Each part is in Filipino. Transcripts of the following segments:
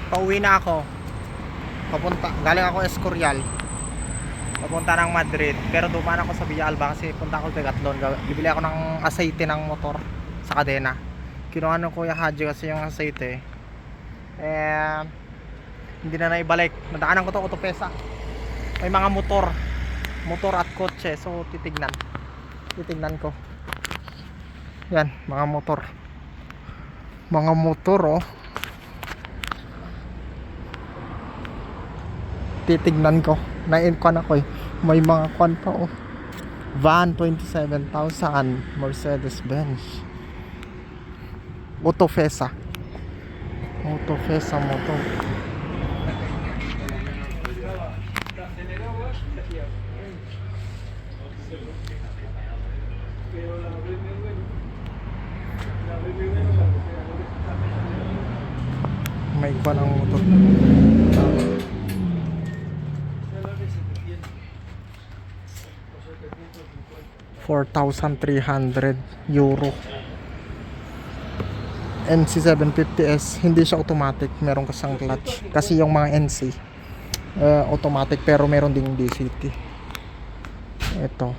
Pauwi na ako. Galing ako Escorial. Papunta ng Madrid. Pero dumaan ako sa Villalba kasi punta ako sa Decathlon. Bibili ako ng aceite ng motor sa kadena. Kinuha ng Kuya Haji kasi yung aceite. Hindi na naibalik. Nadaanan ko to Autopesa. May mga motor at kotse. So titignan ko. Yan, mga motor oh. Titignan ko. Na-in-con ako eh. May mga con pa oh. Van 27,000, Mercedes-Benz. Autopesa motor. May con ang motor. 4,300 euro. NC 750S, hindi siya automatic, meron kasang clutch. Kasi yung mga NC automatic pero meron ding DCT. Ito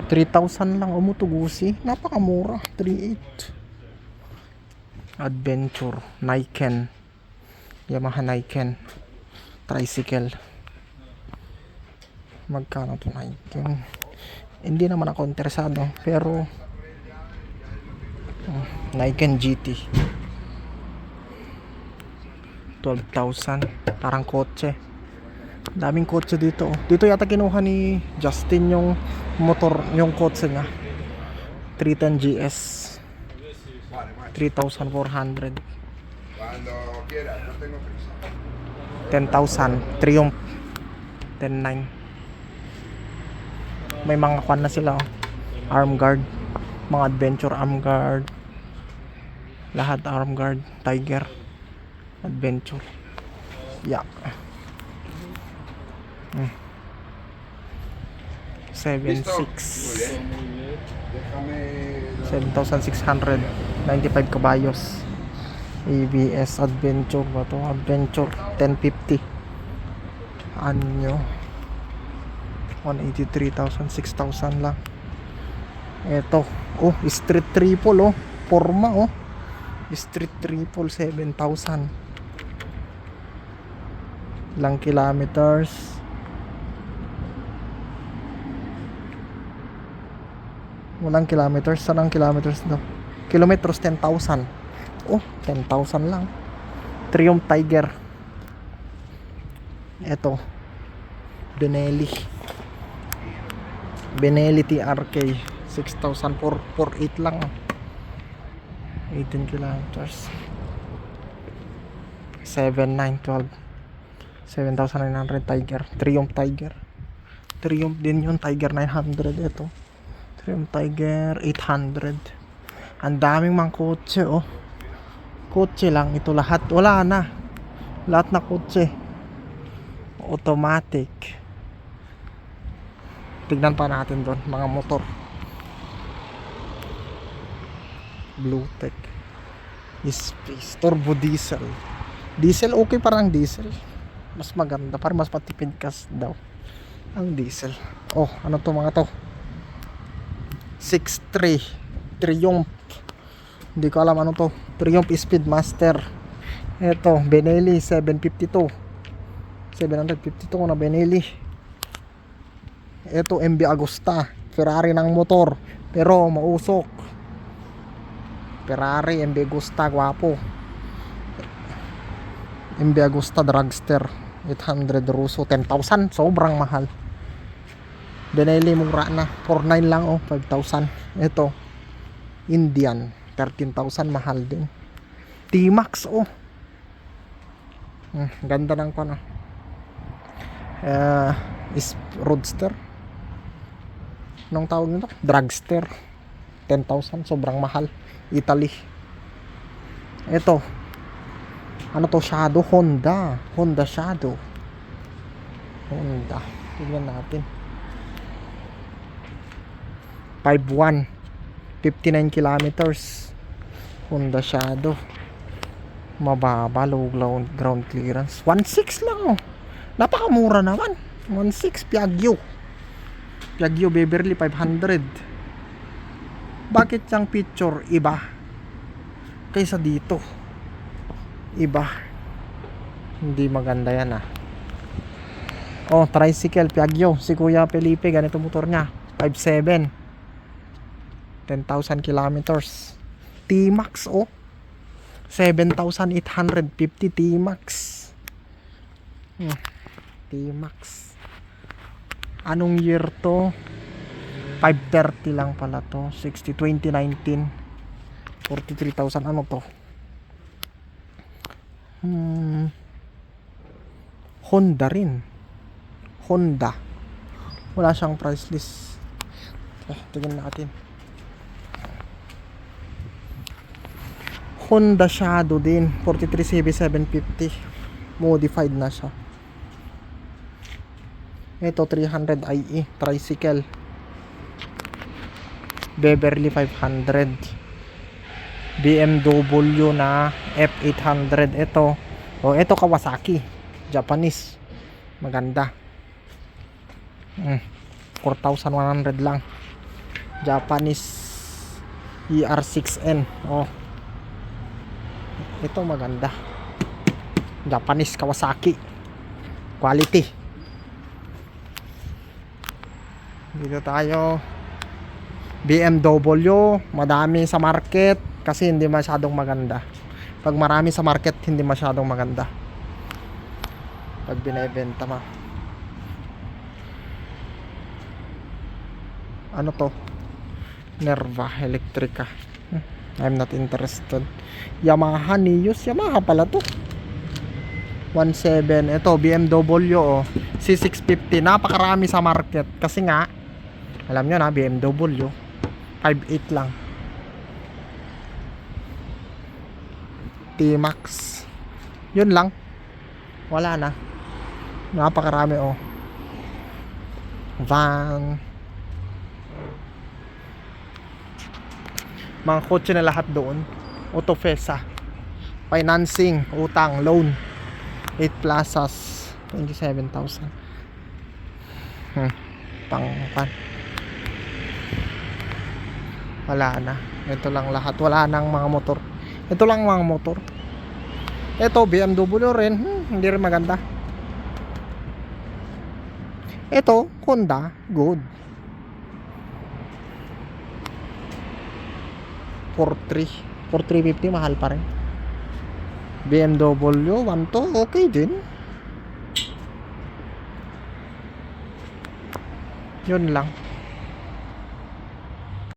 3,000 lang umutugusi, napakamura. 3,800. Adventure Niken, Yamaha Niken tricycle. Magkano to Niken? Hindi naman ako interesado pero Niken GT 12,000. Parang kotse. Daming kotse dito. Dito yata kinuha ni Justin yung motor, yung kotse niya. 310 GS 3,400. 10,000 Triumph 10,900. May mga kwan na sila oh. Arm guard, mga adventure arm guard, lahat arm guard. Tiger adventure, yeah. 7,600 95 kabayos. ABS adventure ba to? Adventure 1050 anyo 183,000, 6,000 lang. Eto, oh, street triple oh, forma oh. Street triple 7,000. Ilang kilometers? Walang kilometers. Saan ang kilometers daw? Kilometers 10,000. Oh, 10,000 lang. Triumph Tiger. Eto, Benelli TRK 6,448 lang. 18 kilometers. 7,912 7,900 Tiger. Triumph Tiger. Triumph din yun. Tiger 900 ito. Triumph Tiger 800. Ang daming mga kotse oh. Kotse lang ito lahat. Wala na. Lahat na kotse automatic. Tignan pa natin doon mga motor. Bluetech, Space, turbo diesel. Diesel okay, parang diesel. Mas maganda, parang mas matipid kas daw ang diesel. Oh, ano to mga to? 6.3 Triumph. Hindi ko alam ano to. Triumph Speedmaster. Eto, Benelli 752 na Benelli. Eto, MB Agusta, Ferrari ng motor pero mausok. Ferrari MB Agusta, gwapo. MB Agusta Dragster 800 Russo 10,000, sobrang mahal. Benelli mura na, 4,900 lang oh, 5,000. Ito Indian 13,000, mahal din. T-Max oh. Ganda ng ano. Is Roadster. Anong tawag nito? Dragster 10,000, sobrang mahal. Italy. Ito ano to? Shadow. Honda Shadow. Tignan natin. 5,1 59 kilometers. Honda Shadow Mababa, low ground clearance. 1.6 lang oh. Napakamura naman. 1.6 Piaggio. Piaggio Beverly 500. Bakit yung picture iba kaysa dito? Iba. Hindi maganda yan ah. Oh, tricycle Piaggio. Si Kuya Felipe, ganito motor niya. 5.7. 10,000 kilometers. T-Max oh. 7,850 T-Max. T-Max. Anong year to? 530 lang pala to. 2019. 43,000. Ano to? Honda rin. Honda. Wala siyang price list. Tingnan natin. Honda Shadow din, 43 CB 750. Modified na siya. Ito 300 IE tricycle. Beverly 500. BMW na F800 ito. Oh, ito Kawasaki, Japanese. Maganda. 4,100 lang. Japanese ER6N. Oh. Ito maganda. Japanese Kawasaki. Quality. Dito tayo. BMW, madami sa market kasi hindi masyadong maganda. Pag marami sa market, hindi masyadong maganda. Pag binebenta ma. Ano to? Nerva Electrica. I'm not interested. Yamaha Nios. Yamaha pala to. 1.7. Ito BMW oh. C650. Napakarami sa market. Kasi nga, alam nyo na, BMW 5.8 lang. T-Max. Yun lang. Wala na. Napakarami oh. Van. Mga kotse na lahat doon. Autofesa. Financing, utang, loan. 8 plazas. 27,000. Pangpan. Wala na. Ito lang lahat. Wala nang mga motor. Ito lang mga motor. Ito BMW rin. Hindi rin maganda. Ito Honda. Good. 4350 mahal pa rin. BMW 1 to okay din. Yun lang.